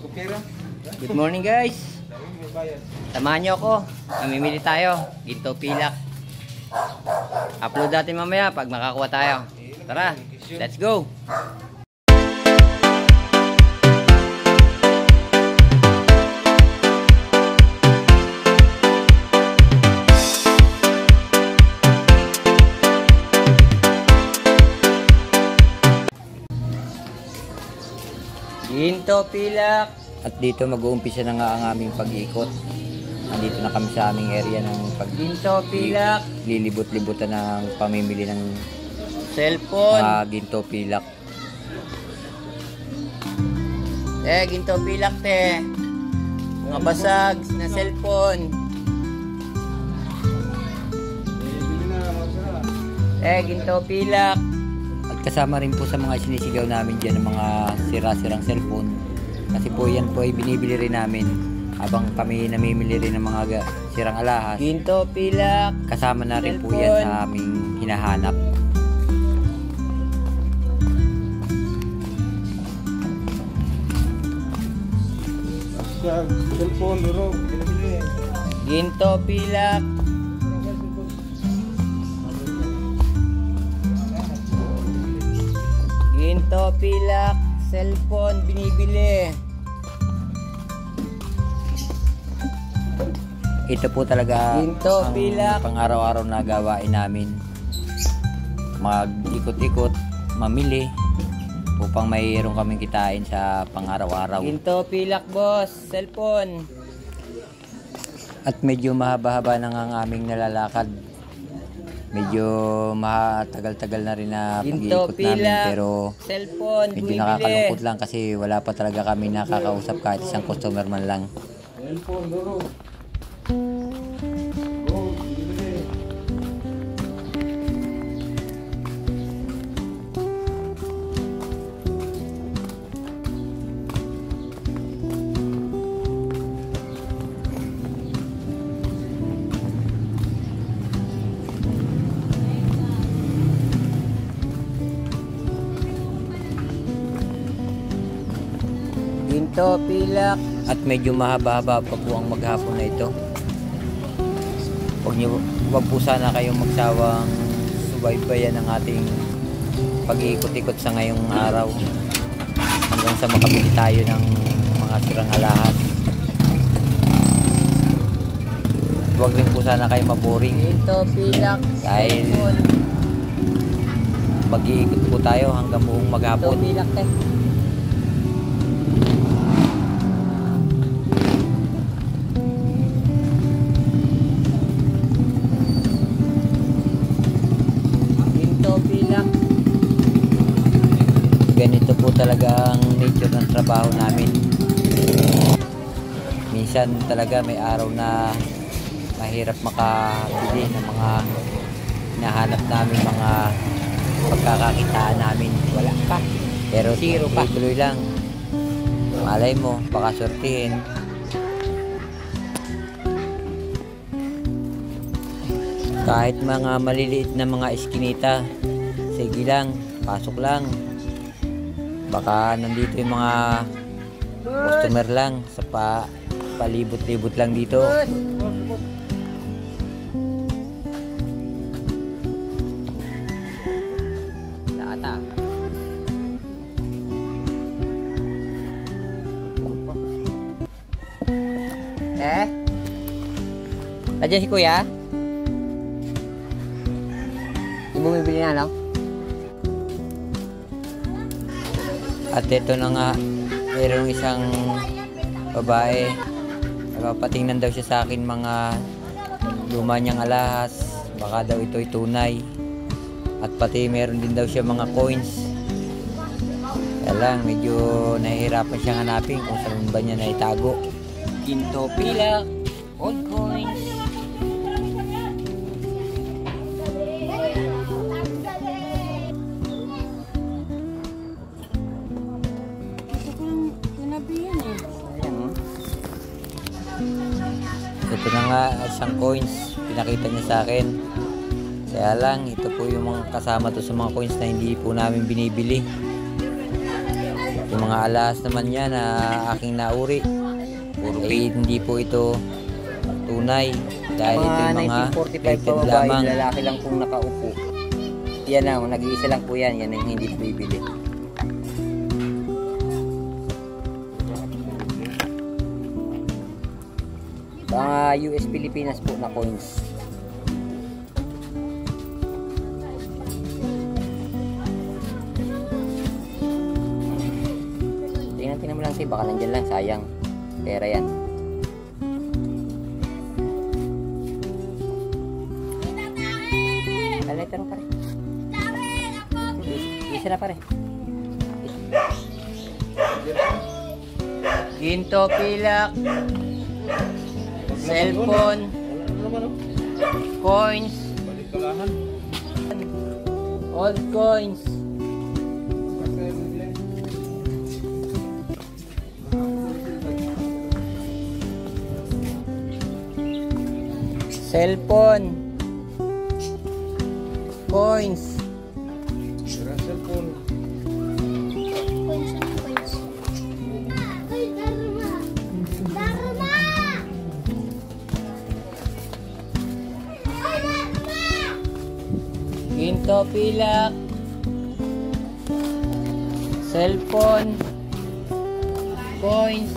Good morning guys. Samahan nyo ako. Mamimili tayo. Ginto pilak. Upload natin mamaya pag makakuha tayo. Tara, let's go. Ginto pilak. At dito mag-uumpisa na nga ang aming pag-ikot. Nandito na kami sa aming area ng pag-ginto pilak. Lilibot-libutan ng pamimili ng cellphone. Ginto pilak. Ginto pilak te. Mga basag na cellphone. Ginto pilak. At kasama rin po sa mga sinisigaw namin dyan ng mga sira-sirang cellphone. Kasi po yan po ay binibili rin namin habang kami namimili rin ng mga sirang alahas. Ginto pilak. Kasama na rin po yan sa aming hinahanap. Cellphone, bro. Ginto pilak. Ginto pilak. Cellphone binibili. Ito po talaga ginto pilak. Pang-araw-araw na gawain namin. Mag-ikot-ikot, mamili upang mayroon kaming kitain sa pang-araw-araw. Ginto pilak boss, cellphone. At medyo mahaba-haba na ang aming nalalakad. Medyo matagal-tagal na rin na pag-iikot namin, pero cellphone, medyo nakakalungkot lang kasi wala pa talaga kami nakakausap kahit isang customer man lang. Cellphone, bro. Ginto pilak. At medyo mahaba-haba pa po ang maghapon na ito. Huwag po sana kayong magsawang subaybayan ng ating pag-iikot-ikot sa ngayong araw hanggang sa makabili tayo ng mga sirang alahas. Huwag rin po sana kayo maboring. Ginto pilak. Dahil mag-iikot po tayo hanggang buong maghapon. Ginto pilak eh. Ganito po talaga ang nature ng trabaho namin. Minsan talaga may araw na mahirap makabili ng mga hinahanap namin, mga pagkakakitaan namin. Wala pa. Pero zero pa. Tuloy lang. Malay mo, baka sortihin. Kahit mga maliliit na mga eskinita, sige lang, pasok lang. Baka nandito yung mga customer lang sa palibot-libot lang dito. Lata. Nandiyan si kuya? Yung bumibili na lang? At ito na nga, mayroong isang babae, nagpapatingnan daw siya sa akin mga luma niyang alahas, baka daw ito'y tunay. At pati meron din daw siya mga coins. Kaya lang, medyo nahihirapan siyang hanapin kung saan ba niya naitago. Ginto pilak, old coins. Ito na nga, isang coins, pinakita niya sa akin. Kaya lang, ito po yung mga kasama to sa mga coins na hindi po namin binibili. Yung Yung mga alahas naman yan na aking nauri, eh, hindi po ito tunay. Dahil ito yung mga 1945 rated pa babae, lamang. lalaki lang pong nakaupo. Yan lang, nag-iisa lang po yan. Yan ang hindi bibili. Mga US Pilipinas po na coins. Tingnan mo lang siya, baka nandyan lang, sayang. Pera yan. Letter pare. Isa na pare. Ginto, pilak, cellphone, coins, old coins. Cellphone, coins, ginto, pilak, cellphone, coins,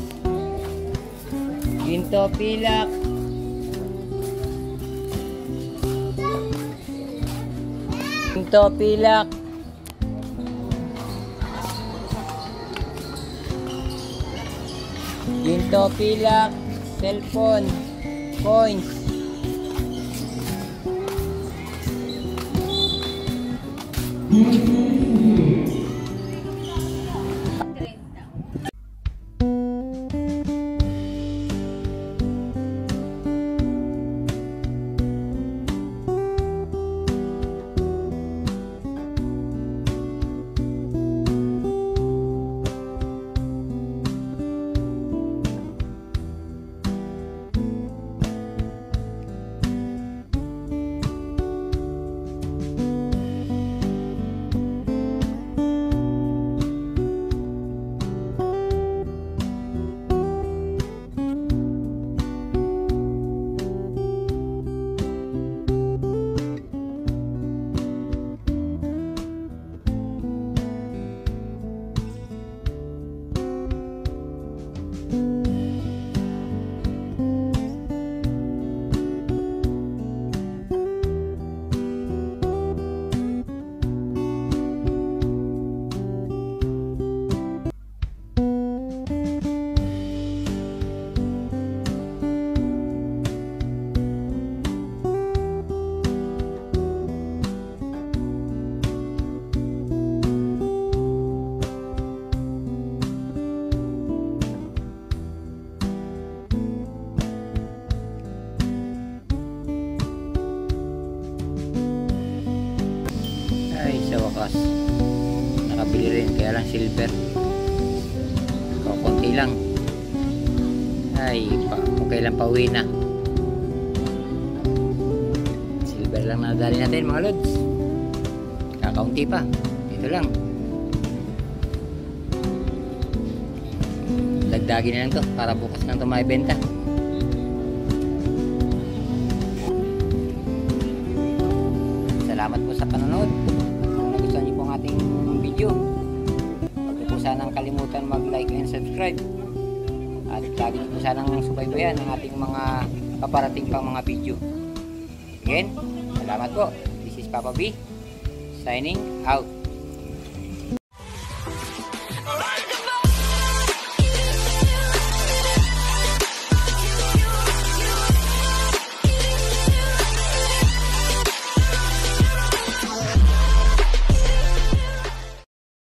ginto, pilak, ginto, pilak, ginto, pilak, cellphone, coins. Ay, sa wakas nakabili rin, kaya lang silver. Konti lang. Ay, kung kailan pa uwi na. Silver lang nadali natin mga lods. Kakaunti pa. Ito lang. Dagdagin na lang to para bukas na ito maibenta. Salamat po sa panonood. Kung nagustuhan niyo po ang ating video, huwag niyo po sanang kalimutan mag-like and subscribe. At lagi niyo po sanang subaybayan ang ating mga paparating pang mga video. Again, salamat po. This is Papa B, signing out.